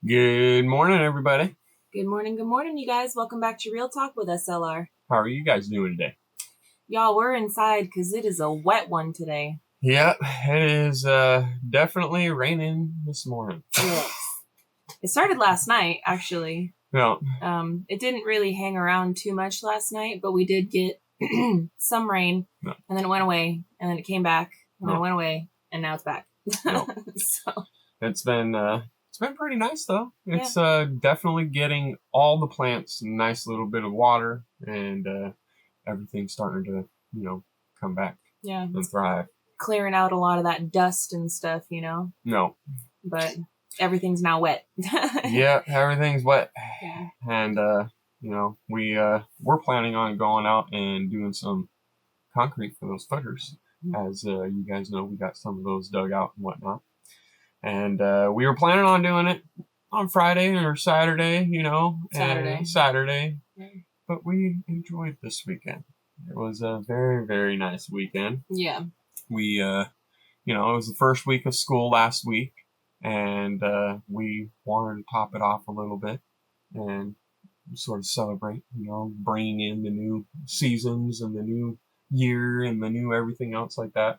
Good morning, everybody. Good morning, you guys. Welcome back to Real Talk with SLR. How are you guys doing today? Y'all, we're inside because it is a wet one today. Yeah, it is definitely raining this morning. Yes. It started last night, actually. Yeah. It didn't really hang around too much last night, but we did get some rain, and then it went away, and then it came back, and then it went away, and now it's back. So it's been pretty nice though. It's definitely getting all the plants a nice little bit of water, and everything's starting to come back. Yeah. And thrive. Clearing out a lot of that dust and stuff, No. But everything's now wet. Yeah, everything's wet. Yeah. And we're planning on going out and doing some concrete for those footers. As you guys know, we got some of those dug out and whatnot. And we were planning on doing it on Friday or Saturday, Saturday. But we enjoyed this weekend. It was a very, very nice weekend. Yeah. We, it was the first week of school last week, and we wanted to top it off a little bit and sort of celebrate, bringing in the new seasons and the new year and the new everything else like that,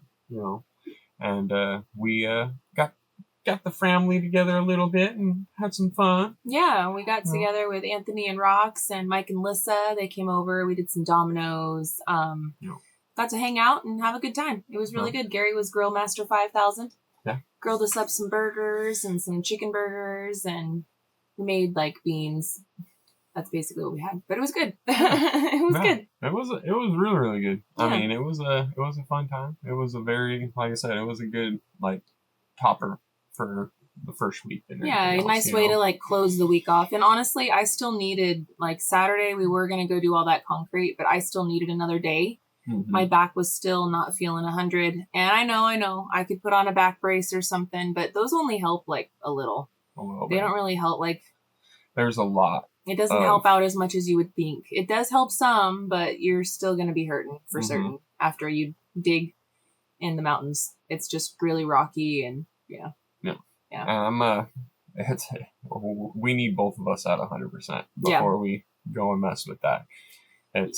and we got the family together a little bit and had some fun. Yeah, we got together with Anthony and Rox and Mike and Lissa. They came over. We did some dominoes. Got to hang out and have a good time. It was really good. Gary was Grill Master 5000. Yeah. Grilled us up some burgers and some chicken burgers, and we made beans. That's basically what we had, but it was good. It was good. It was really, really good. Yeah. I mean, it was a fun time. It was a very, like I said, it was a good topper for the first week. And a nice way to close the week off. And honestly, I still needed Saturday. We were gonna go do all that concrete, but I still needed another day. Mm-hmm. My back was still not feeling 100, and I know I could put on a back brace or something, but those only help a little. They don't really help There's a lot. It doesn't help out as much as you would think. It does help some, but you're still going to be hurting for certain after you dig in the mountains. It's just really rocky, and yeah. We need both of us at 100% before we go and mess with that.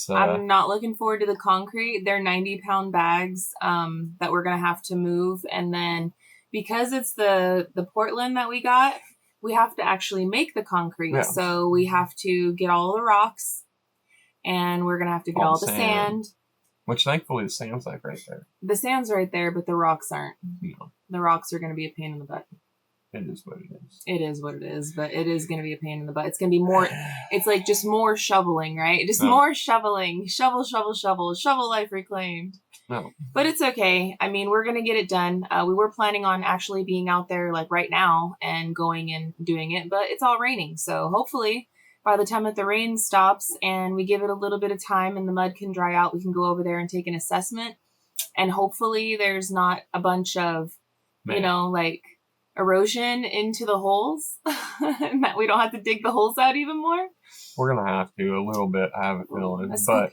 I'm not looking forward to the concrete. They're 90-pound bags that we're going to have to move, and then because it's the Portland that we got, we have to actually make the concrete. Yeah. So we have to get all the rocks, and we're going to have to get all the sand. Which thankfully the sand's right there. The sand's right there, but the rocks aren't. No. The rocks are going to be a pain in the butt. It is what it is. It is what it is, but it is going to be a pain in the butt. It's going to be more, it's just more shoveling, right? Just more shoveling. Shovel, shovel, shovel. Shovel life reclaimed. No. But it's okay. I mean, we're going to get it done. We were planning on actually being out there right now and going and doing it, but it's all raining. So hopefully by the time that the rain stops and we give it a little bit of time and the mud can dry out, we can go over there and take an assessment. And hopefully there's not a bunch of, erosion into the holes and that we don't have to dig the holes out even more. We're going to have to a little bit, I have a feeling, but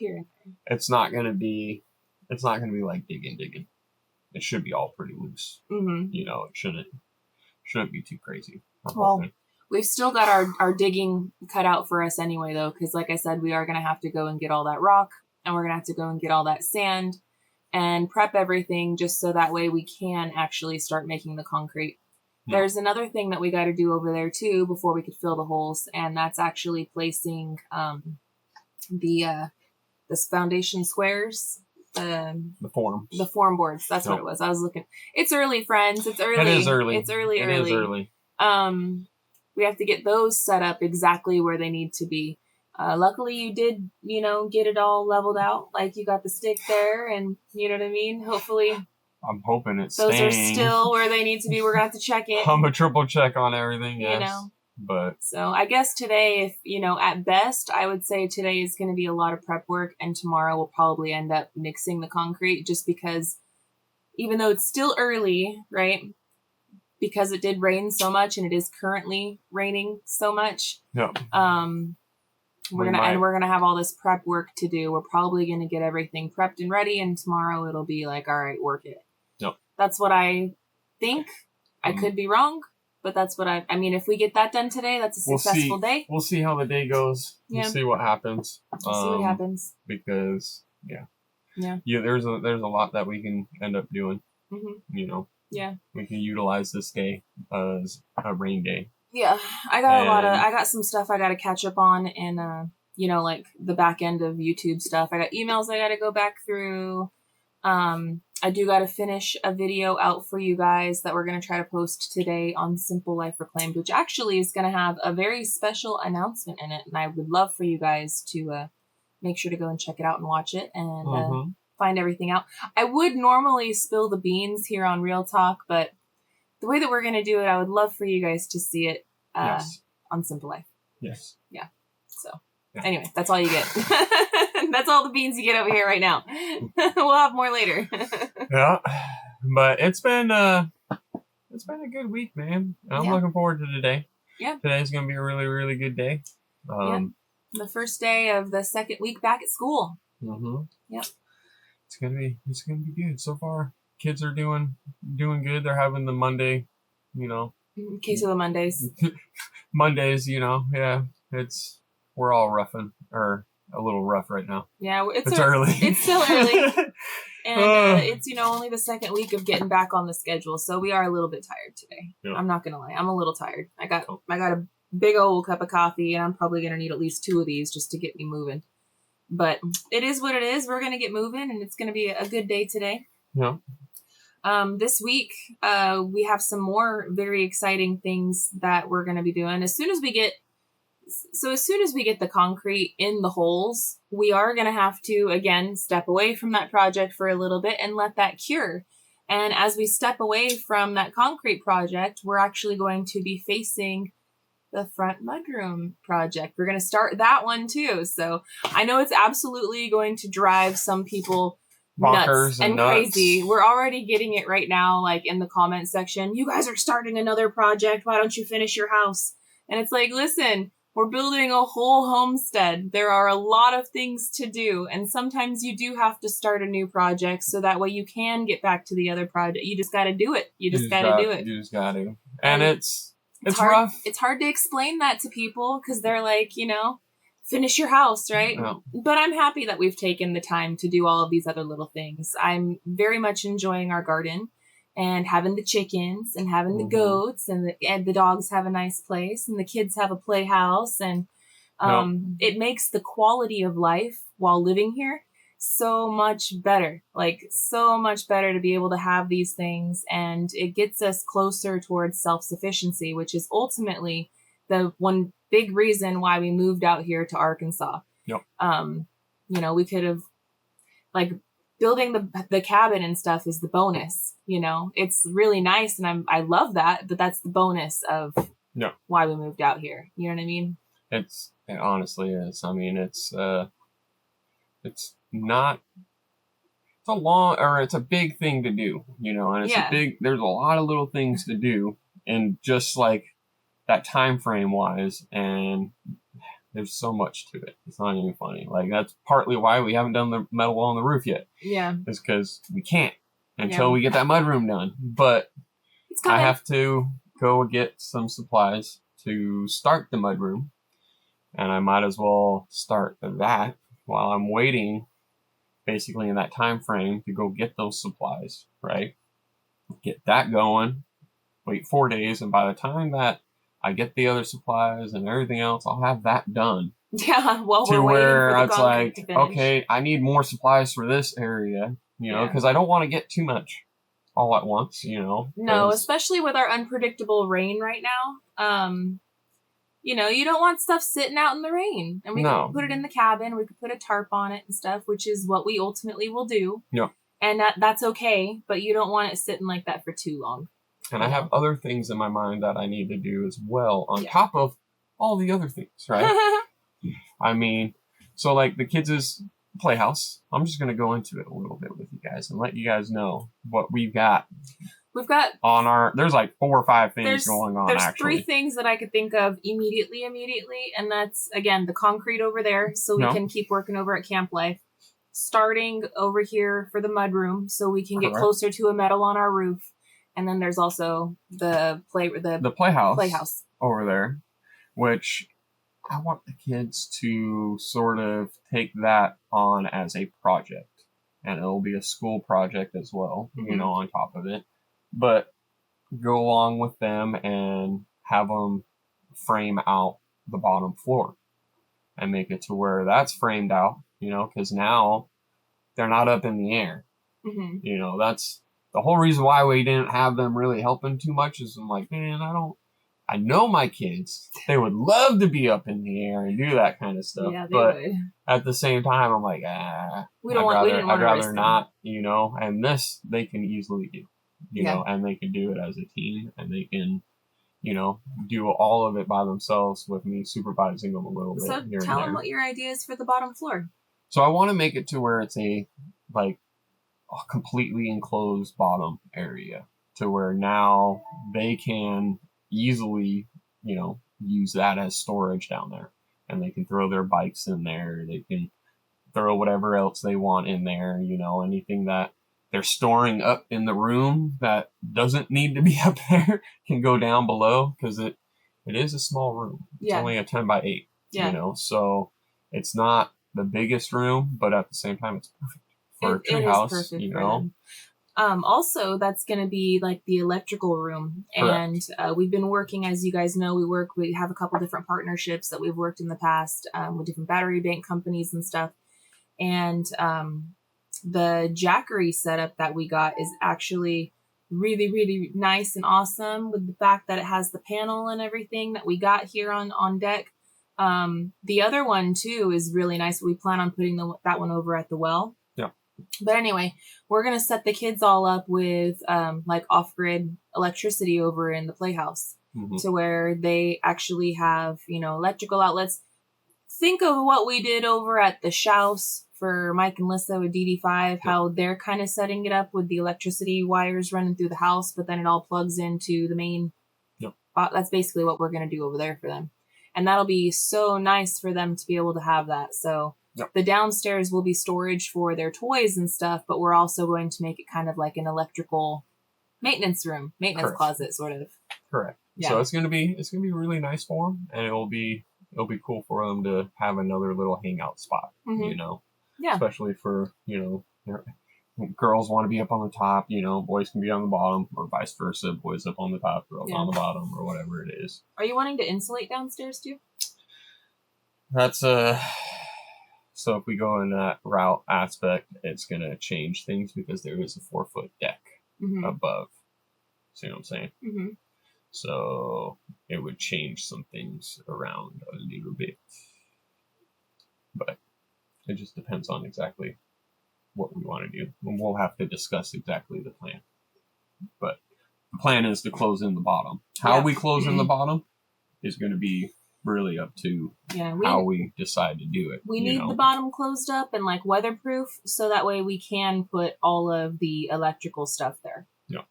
it's not going to be like digging. It should be all pretty loose. Mm-hmm. It shouldn't be too crazy. We've still got our digging cut out for us anyway, though, because like I said, we are going to have to go and get all that rock, and we're going to have to go and get all that sand and prep everything just so that way we can actually start making the concrete. Yeah. There's another thing that we got to do over there too before we could fill the holes, and that's actually placing the foundation squares. The forms. The form boards. That's what it was. I was looking. It's early, friends. It's early. It is early. It's early. It is early. We have to get those set up exactly where they need to be. Luckily, you did, get it all leveled out. You got the stick there, and you know what I mean? Hopefully. I'm hoping it's those are still where they need to be. We're going to have to check it. I'm a triple check on everything, yes. But so I guess today, if, at best, I would say today is going to be a lot of prep work, and tomorrow we'll probably end up mixing the concrete just because even though it's still early, right? Because it did rain so much and it is currently raining so much. Yeah. We're gonna have all this prep work to do. We're probably gonna get everything prepped and ready, and tomorrow it'll be all right, work it. Yep. That's what I think. I could be wrong. But that's what I mean, if we get that done today, that's a successful day. We'll see how the day goes. Yeah. We'll see what happens. We'll see what happens. Because, there's a lot that we can end up doing. Mm-hmm. Yeah. We can utilize this day as a rain day. Yeah. I got some stuff I got to catch up on and, like the back end of YouTube stuff. I got emails I got to go back through. I do got to finish a video out for you guys that we're going to try to post today on Simple Life Reclaimed, which actually is going to have a very special announcement in it. And I would love for you guys to make sure to go and check it out and watch it and find everything out. I would normally spill the beans here on Real Talk, but the way that we're going to do it, I would love for you guys to see it on Simple Life. Yes. Yeah. So anyway, that's all you get. That's all the beans you get over here right now. We'll have more later. Yeah, but it's been a good week, man. I'm looking forward to today. Yeah, today's gonna be a really, really good day. The first day of the second week back at school. Mm-hmm. Yep. It's gonna be good so far. Kids are doing good. They're having the Monday, In case of the Mondays. Mondays, we're all a little rough right now. Yeah, it's early. It's still early. And it's, only the second week of getting back on the schedule. So we are a little bit tired today. Yep. I'm not going to lie. I'm a little tired. I got a big old cup of coffee and I'm probably going to need at least 2 of these just to get me moving. But it is what it is. We're going to get moving and it's going to be a good day today. Yeah. This week, we have some more very exciting things that we're going to be doing. As soon as we get the concrete in the holes, we are going to have to, again, step away from that project for a little bit and let that cure. And as we step away from that concrete project, we're actually going to be facing the front mudroom project. We're going to start that one too. So I know it's absolutely going to drive some people nuts and crazy. We're already getting it right now, like in the comment section. You guys are starting another project. Why don't you finish your house? And it's like, listen, we're building a whole homestead. There are a lot of things to do. And sometimes you do have to start a new project so that way you can get back to the other project. You just got to do it. You just got to do it. You just got to. And it's hard, rough. It's hard to explain that to people because they're like, finish your house, right? No. But I'm happy that we've taken the time to do all of these other little things. I'm very much enjoying our garden. And having the chickens and having the goats and the dogs have a nice place and the kids have a playhouse and it makes the quality of life while living here so much better. Like so much better to be able to have these things, and it gets us closer towards self-sufficiency, which is ultimately the one big reason why we moved out here to Arkansas. Yep. We could have building the cabin and stuff is the bonus, it's really nice. And I love that, but that's the bonus of why we moved out here. You know what I mean? It honestly is. I mean, it's a big thing to do, and there's a lot of little things to do and just like that time frame wise. And there's so much to it. It's not even funny. Like, that's partly why we haven't done the metal wall on the roof yet. Yeah. Is because we can't until we get that mudroom done. But I have to go get some supplies to start the mudroom. And I might as well start that while I'm waiting, basically in that time frame, to go get those supplies, right? Get that going, wait 4 days, and by the time that I get the other supplies and everything else, I'll have that done. Yeah, well, to where it's like, okay, I need more supplies for this area, because I don't want to get too much all at once, No, especially with our unpredictable rain right now. You don't want stuff sitting out in the rain. And we could put it in the cabin. We could put a tarp on it and stuff, which is what we ultimately will do. Yeah. And that's okay, but you don't want it sitting like that for too long. And I have other things in my mind that I need to do as well, on top of all the other things, right? I mean, so like the kids' playhouse, I'm just going to go into it a little bit with you guys and let you guys know what we've got. There's like 4 or 5 things going on, there's actually. There's 3 things that I could think of immediately, and that's, again, the concrete over there, so we can keep working over at Camp Life. Starting over here for the mudroom, so we can get closer to a metal on our roof. And then there's also the playhouse over there, which I want the kids to sort of take that on as a project. And it'll be a school project as well, on top of it. But go along with them and have them frame out the bottom floor and make it to where that's framed out, because now they're not up in the air. That's the whole reason why we didn't have them really helping too much is I'm like, man, I know my kids, they would love to be up in the air and do that kind of stuff. Yeah, they but would. At the same time, I'm like, I'd rather not, and this they can easily do, and they can do it as a team, and they can, do all of it by themselves with me supervising them a little bit. So tell them what your idea is for the bottom floor. So I want to make it to where it's a completely enclosed bottom area to where now they can easily, use that as storage down there, and they can throw their bikes in there. They can throw whatever else they want in there, anything that they're storing up in the room that doesn't need to be up there can go down below, because it is a small room. It's only a 10 by 8, so it's not the biggest room, but at the same time, it's perfect for a treehouse, Also, that's going to be like the electrical room. Correct. And we've been working, as you guys know, we have a couple different partnerships that we've worked in the past with different battery bank companies and stuff. And the Jackery setup that we got is actually really, really nice and awesome, with the fact that it has the panel and everything that we got here on deck. The other one too is really nice. We plan on putting that one over at the well. Yeah. But anyway, we're going to set the kids all up with like off-grid electricity over in the playhouse, to where they actually have, electrical outlets. Think of what we did over at the Shouse for Mike and Lissa with DD5, how they're kind of setting it up with the electricity wires running through the house, but then it all plugs into the main. Yep. That's basically what we're going to do over there for them. And that'll be so nice for them to be able to have that. So the downstairs will be storage for their toys and stuff, but we're also going to make it kind of like an electrical maintenance room, closet, sort of. Correct. Yeah. So it's gonna be really nice for them, and it'll be cool for them to have another little hangout spot. Yeah. Especially for girls want to be up on the top, boys can be on the bottom, or vice versa, boys up on the top, girls on the bottom, or whatever it is. Are you wanting to insulate downstairs too? That's so if we go in that route aspect, it's going to change things, because there is a 4-foot deck above. See what I'm saying? So it would change some things around a little bit. But it just depends on exactly what we want to do. And we'll have to discuss exactly the plan. But the plan is to close in the bottom. How we close in the bottom is going to be really up to how we decide to do it. We need the bottom closed up and like weatherproof, so that way we can put all of the electrical stuff there. Yeah.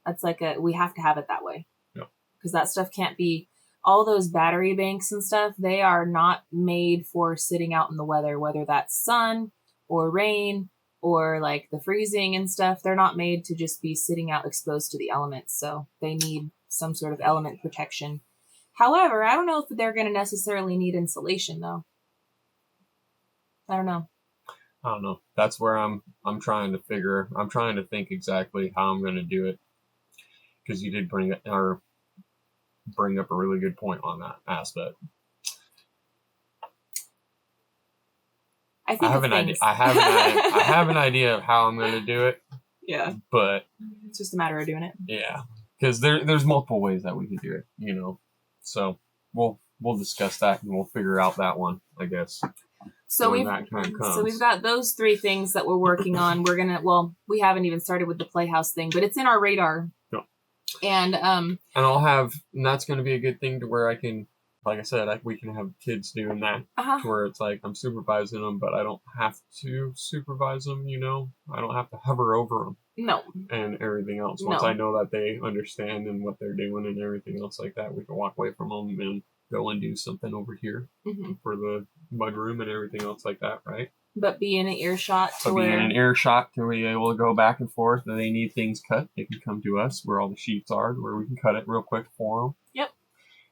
That's we have to have it that way. Yeah. Because that stuff can't be, all those battery banks and stuff, they are not made for sitting out in the weather, whether that's sun or rain or like the freezing and stuff. They're not made to just be sitting out exposed to the elements. So they need some sort of element protection. However, I don't know if they're going to necessarily need insulation, though. I don't know. That's where I'm trying to think exactly how I'm going to do it. Because you did bring up a really good point on that aspect. I have an idea. I have an idea of how I'm going to do it. Yeah. But it's just a matter of doing it. Yeah. Because there's multiple ways that we can do it, So we'll discuss that, and we'll figure out that one, I guess. So we've got those 3 things that we're working on. We haven't even started with the playhouse thing, but it's in our radar. Yep. And that's going to be a good thing to where I can, like I said, we can have kids doing that, to where it's like I'm supervising them, but I don't have to supervise them, I don't have to hover over them. No. And everything else. Once I know that they understand and what they're doing and everything else like that, we can walk away from them and go and do something over here for the mud room and everything else like that, right? But be in an earshot to But where... be in an earshot to be able to go back and forth. If they need things cut, they can come to us where all the sheets are, where we can cut it real quick for them. Yep.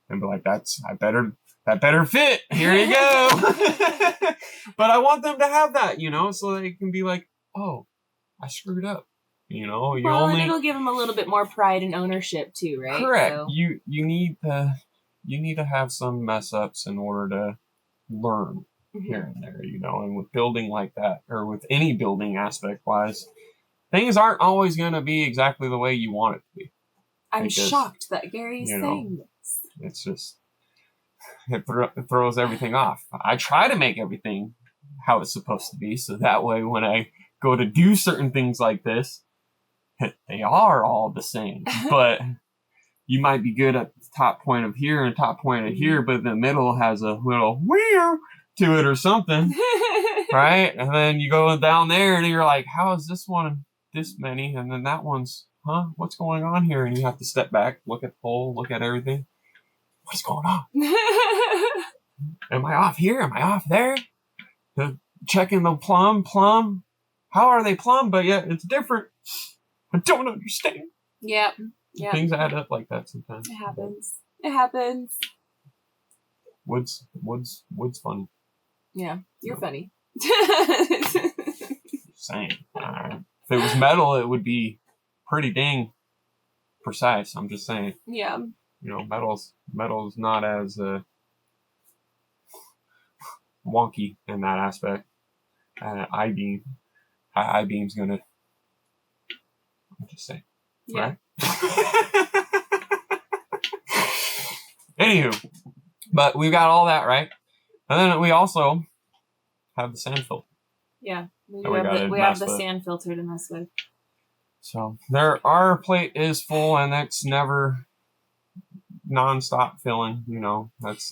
And be like, that better fit. Here you go. But I want them to have that, so they can be like, oh, I screwed up. And it'll give them a little bit more pride and ownership too, right? Correct. So. You need to have some mess ups in order to learn here and there, and with building like that, or with any building aspect wise, things aren't always going to be exactly the way you want it to be. I'm shocked that Gary's saying this. It's just, it throws everything off. I try to make everything how it's supposed to be, so that way when I go to do certain things like this, they are all the same. But you might be good at the top point of here and top point of here, but the middle has a little weird to it or something, right? And then you go down there and you're like, how is this one this many? And then that one's, what's going on here? And you have to step back, look at the pole, look at everything. What's going on? Am I off here? Am I off there? Checking the plumb. How are they plumb? But yet it's different. I don't understand. Yep. Things add up like that sometimes. It happens. Wood's funny. Yeah, you're funny. Saying. If it was metal, it would be pretty dang precise. I'm just saying. Yeah. Metal's not as wonky in that aspect. I-beam's gonna. I'm just saying. Yeah. Right? Anywho, but we've got all that right, and then we also have the sand filter. Yeah, we have the sand filter to mess with. So our plate is full, and that's never non-stop filling. That's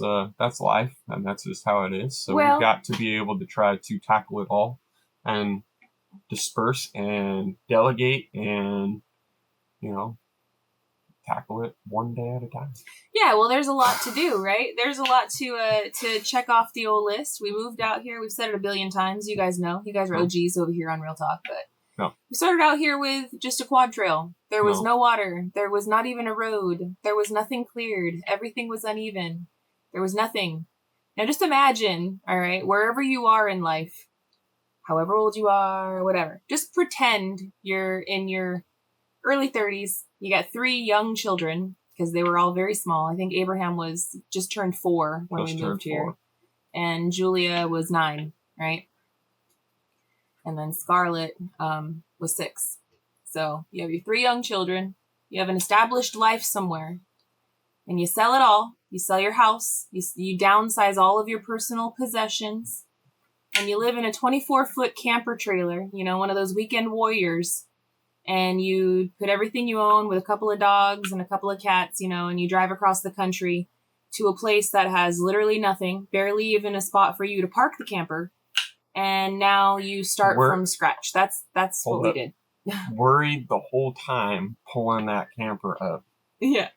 life, and that's just how it is. So we've got to be able to try to tackle it all, and disperse and delegate, and tackle it one day at a time. Yeah, well, there's a lot to do, right? There's a lot to check off the old list. We moved out here. We've said it a billion times. You guys know. You guys are OGs over here on Real Talk, but we started out here with just a quad trail. There was no water. There was not even a road. There was nothing cleared. Everything was uneven. There was nothing. Now just imagine, all right, wherever you are in life, however old you are, whatever, just pretend you're in your early 30s. You got 3 young children, because they were all very small. I think Abraham was just turned 4 when we moved here. And Julia was 9, right? And then Scarlett was 6. So you have your 3 young children. You have an established life somewhere. And you sell it all. You sell your house. You downsize all of your personal possessions. And you live in a 24-foot camper trailer, one of those weekend warriors. And you put everything you own with a couple of dogs and a couple of cats, and you drive across the country to a place that has literally nothing, barely even a spot for you to park the camper. And now you start from scratch. That's what we did. Worried the whole time pulling that camper up. Yeah.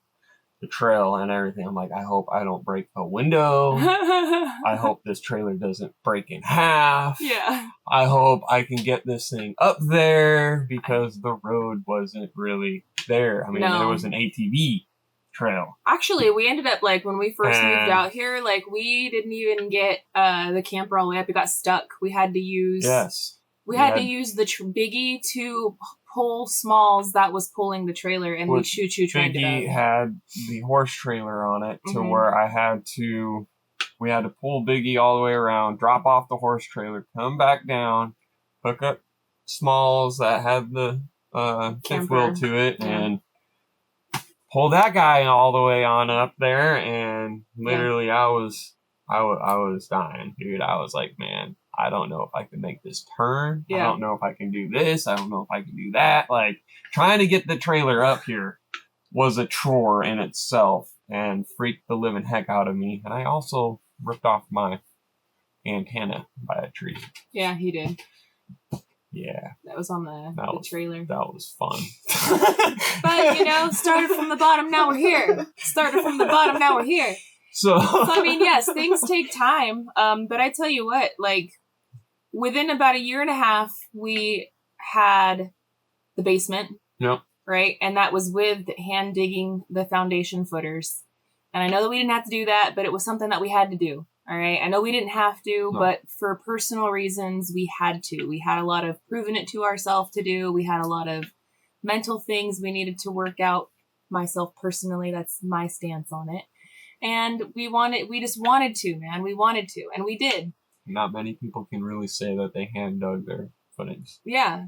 The trail and everything. I'm like, I hope I don't break a window. I hope this trailer doesn't break in half. Yeah. I hope I can get this thing up there, because the road wasn't really there. I mean, there was an ATV trail. Actually, we ended up, when we first moved out here, we didn't even get the camper all the way up. It got stuck. We had to use... Yes. We had to use the biggie to pull Smalls that was pulling the trailer, and we choo-choo trained it up. Biggie had the horse trailer on it to where we had to pull Biggie all the way around, drop off the horse trailer, come back down, hook up Smalls that had the fifth wheel to it, and pull that guy all the way on up there. And literally, I was dying, dude. I was like, man, I don't know if I can make this turn. I don't know if I can do this. I don't know if I can do that. Trying to get the trailer up here was a chore in itself and freaked the living heck out of me. And I also ripped off my antenna by a tree. Yeah, he did. Yeah. That was on the trailer. That was fun. But, started from the bottom, now we're here. So I mean, yes, things take time. But I tell you what, within about a year and a half, we had the basement. Yep. Right? And that was with hand digging the foundation footers. And I know that we didn't have to do that, but it was something that we had to do. All right. I know we didn't have to, but for personal reasons, we had to. We had a lot of proving it to ourselves to do. We had a lot of mental things we needed to work out. Myself personally, that's my stance on it. And we just wanted to, man. We wanted to. And we did. Not many people can really say that they hand dug their footings. Yeah.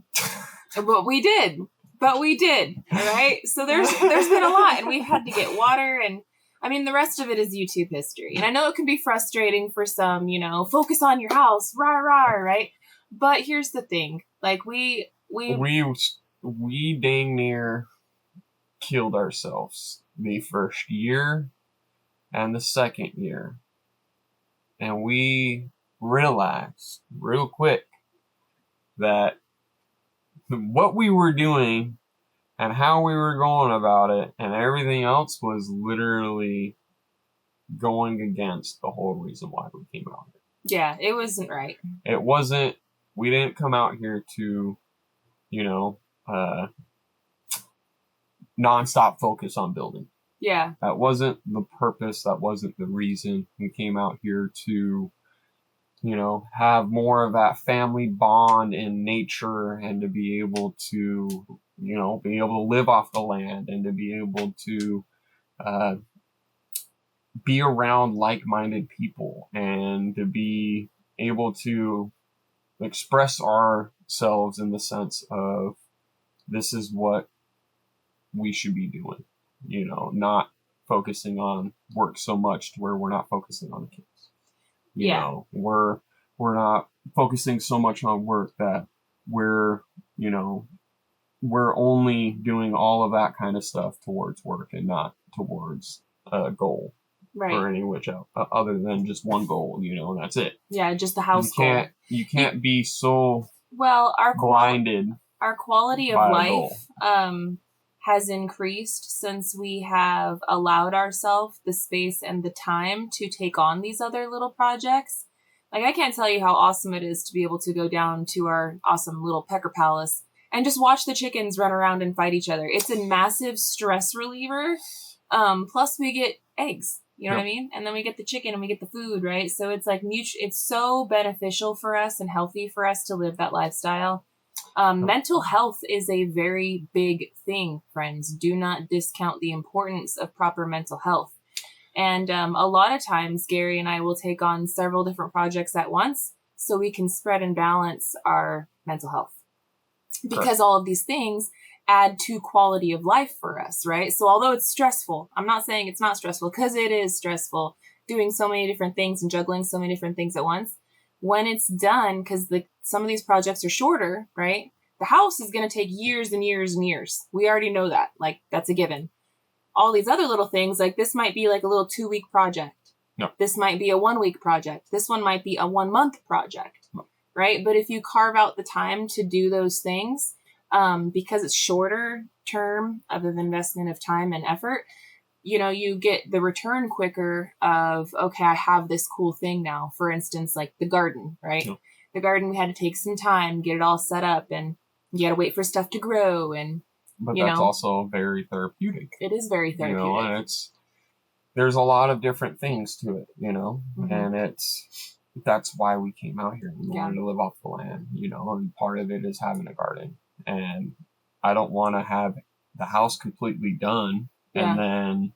But we did. But we did, all right? So there's been a lot, and we've had to get water, and I mean, the rest of it is YouTube history. And I know it can be frustrating for some, focus on your house, rah, rah, right? But here's the thing. Like, we dang near killed ourselves the first year and the second year. And we realized real quick that what we were doing and how we were going about it and everything else was literally going against the whole reason why we came out here. Yeah, it wasn't right. It wasn't, we didn't come out here to, nonstop focus on building. Yeah. That wasn't the purpose. That wasn't the reason. We came out here to have more of that family bond in nature and to be able to, live off the land and to be able to be around like-minded people and to be able to express ourselves in the sense of this is what we should be doing, not focusing on work so much to where we're not focusing on the kids. You know, we're not focusing so much on work that we're only doing all of that kind of stuff towards work and not towards a goal. Right. Or any which other than just one goal, and that's it. Yeah, just the house goal. You can't be so blinded. Our quality of life has increased since we have allowed ourselves the space and the time to take on these other little projects. Like, I can't tell you how awesome it is to be able to go down to our awesome little pecker palace and just watch the chickens run around and fight each other. It's a massive stress reliever. Plus we get eggs, you know what I mean? And then we get the chicken and we get the food, right? So it's like it's so beneficial for us and healthy for us to live that lifestyle. Mental health is a very big thing, friends. Do not discount the importance of proper mental health. And a lot of times, Gary and I will take on several different projects at once so we can spread and balance our mental health. Because all of these things add to quality of life for us, right? So although it's stressful, I'm not saying it's not stressful, because it is stressful doing so many different things and juggling so many different things at once. When it's done, because some of these projects are shorter, right? The house is going to take years and years and years. We already know that. Like, that's a given. All these other little things, like this might be like a little 2-week project. No. This might be a 1-week project. This one might be a 1-month project, right? But if you carve out the time to do those things, because it's shorter term of an investment of time and effort, you get the return quicker of, okay, I have this cool thing now. For instance, like the garden, right? No. The garden, we had to take some time, get it all set up, and you got to wait for stuff to grow. But that's also very therapeutic. It is very therapeutic. And there's a lot of different things to it, mm-hmm. And that's why we came out here. We wanted to live off the land, and part of it is having a garden. And I don't want to have the house completely done and then,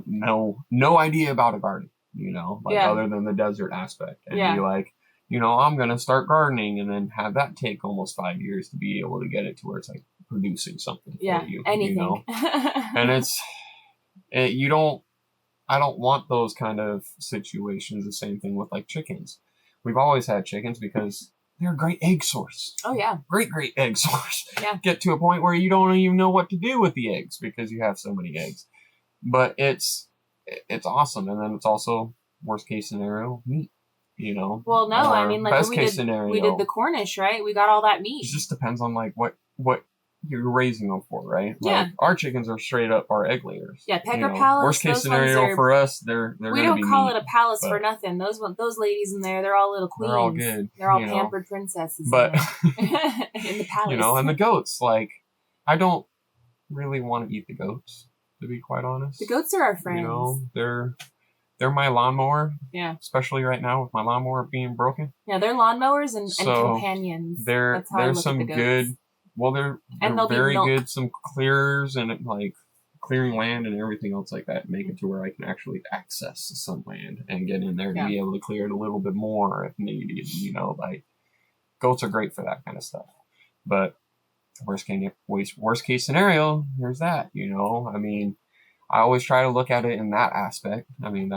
no idea about a garden, other than the desert aspect, and be like, I'm going to start gardening and then have that take almost 5 years to be able to get it to where it's like producing something for you, anything. And I don't want those kind of situations. The same thing with like chickens. We've always had chickens because they're a great egg source. Oh, yeah. Great egg source. Yeah. Get to a point where you don't even know what to do with the eggs because you have so many eggs. But it's awesome. And then it's also, worst case scenario, meat. Well, no, I mean, like best case scenario, we did the Cornish, right? We got all that meat. It just depends on like what you're raising them for, right? Yeah. Like, our chickens are straight up our egg layers. Yeah, Pecker Palace. Worst case scenario for us, they're we don't call meat, it a palace for nothing. Those ladies in there, they're all little queens. They're all good. They're all pampered princesses. But in the palace. And the goats, like, I don't really want to eat the goats, to be quite honest. The goats are our friends. They're my lawnmower. Yeah. Especially right now with my lawnmower being broken. Yeah, they're lawnmowers and companions. There's some good. Well, they're very good. Some clears and like clearing land and everything else like that. Make it to where I can actually access some land and get in there to be able to clear it a little bit more if needed. Like goats are great for that kind of stuff. But worst case scenario, there's that. I mean, I always try to look at it in that aspect. I mean,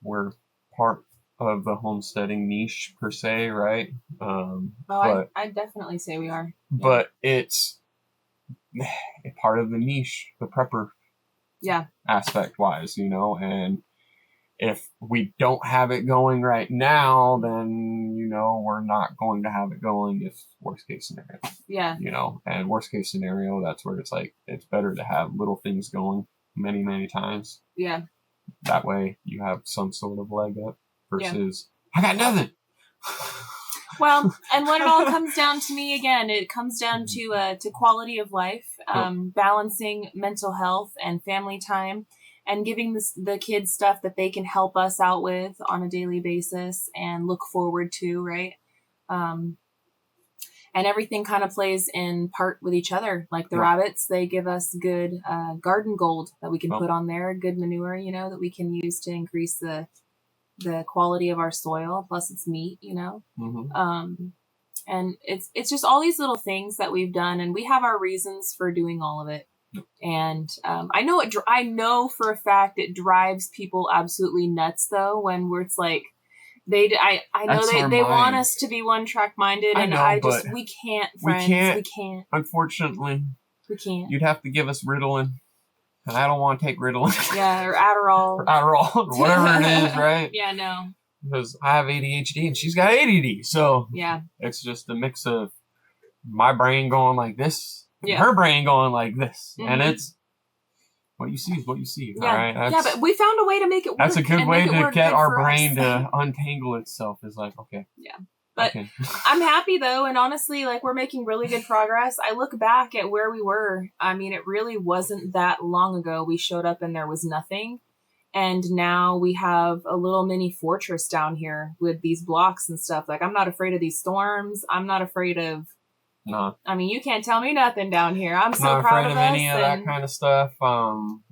we're part of the homesteading niche per se, right? I definitely say we are. But it's part of the niche, the prepper aspect wise, and if we don't have it going right now, then, we're not going to have it going if worst case scenario. Yeah. And worst case scenario, that's where it's like, it's better to have little things going many, many times. Yeah. That way you have some sort of leg up versus, I got nothing. Well, and when it all comes down to me again, it comes down to quality of life, balancing mental health and family time, and giving the kids stuff that they can help us out with on a daily basis and look forward to, right? And everything kind of plays in part with each other. Like the rabbits, they give us good garden gold that we can put on there, good manure, that we can use to increase the quality of our soil. Plus it's meat, Mm-hmm. And it's just all these little things that we've done, and we have our reasons for doing all of it. And I know for a fact it drives people absolutely nuts though when it's like I know they want us to be one track minded, and we can't, friends. We can't. Unfortunately, we can't. You'd have to give us Ritalin, and I don't want to take Ritalin. Yeah, or Adderall, or whatever it is, right? Yeah, no. Because I have ADHD and she's got ADD, so yeah, it's just a mix of my brain going like this, and yeah, her brain going like this, mm-hmm. and it's. What you see is what you see. Yeah. All right? But we found a way to make it work. That's a good way to get our brain to untangle itself. Is like, okay. Yeah. But I'm happy though. And honestly, like we're making really good progress. I look back at where we were. I mean, it really wasn't that long ago. We showed up and there was nothing. And now we have a little mini fortress down here with these blocks and stuff. Like I'm not afraid of these storms. I'm not afraid of. No. I mean, you can't tell me nothing down here. I'm so not proud afraid of any of that kind of stuff.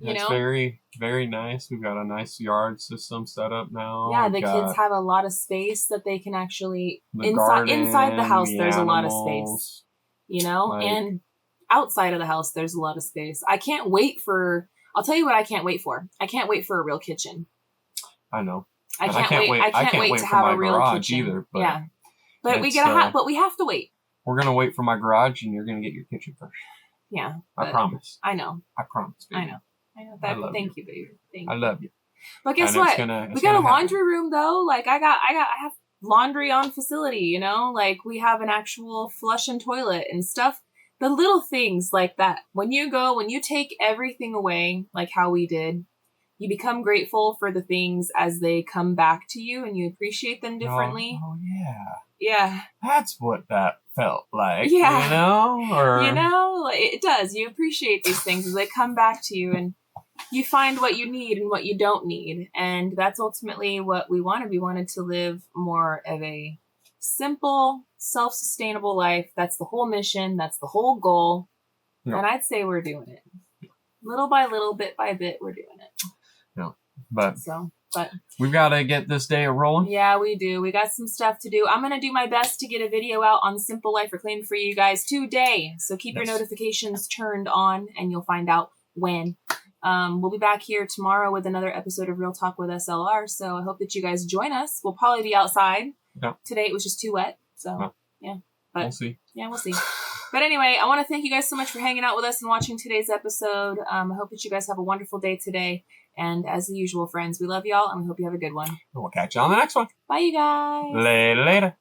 It's very, very nice. We've got a nice yard system set up now. Yeah, the kids have a lot of space that they can actually inside the house. There's a lot of space, and outside of the house there's a lot of space. I can't wait for. I'll tell you what I can't wait for. I can't wait for a real kitchen. I know. I can't wait. I can't wait to have a real kitchen either. But yeah, but we have to wait. We're going to wait for my garage, and you're going to get your kitchen first. Yeah. I promise. I know. I promise, baby. I know. Thank you, baby. Thank you. I love you. But guess what? We got a laundry room, though. Like, I have laundry on facility, Like, we have an actual flush and toilet and stuff. The little things like that. When you take everything away, like how we did, you become grateful for the things as they come back to you, and you appreciate them differently. Oh yeah. Yeah. That's what that felt like. Yeah. Or it does. You appreciate these things as they come back to you, and you find what you need and what you don't need. And that's ultimately what we wanted. We wanted to live more of a simple, self-sustainable life. That's the whole mission. That's the whole goal. Yep. And I'd say we're doing it. Little by little, bit by bit, we're doing it. Yeah. But But we've got to get this day rolling. Yeah, we do. We got some stuff to do. I'm going to do my best to get a video out on Simple Life Reclaimed for you guys today. So keep your notifications turned on, and you'll find out when. We'll be back here tomorrow with another episode of Real Talk with SLR. So I hope that you guys join us. We'll probably be outside. Yeah. Today it was just too wet. So yeah. But we'll see. Yeah, we'll see. But anyway, I want to thank you guys so much for hanging out with us and watching today's episode. I hope that you guys have a wonderful day today. And as usual, friends, we love y'all, and we hope you have a good one. We'll catch you on the next one. Bye, you guys. Later.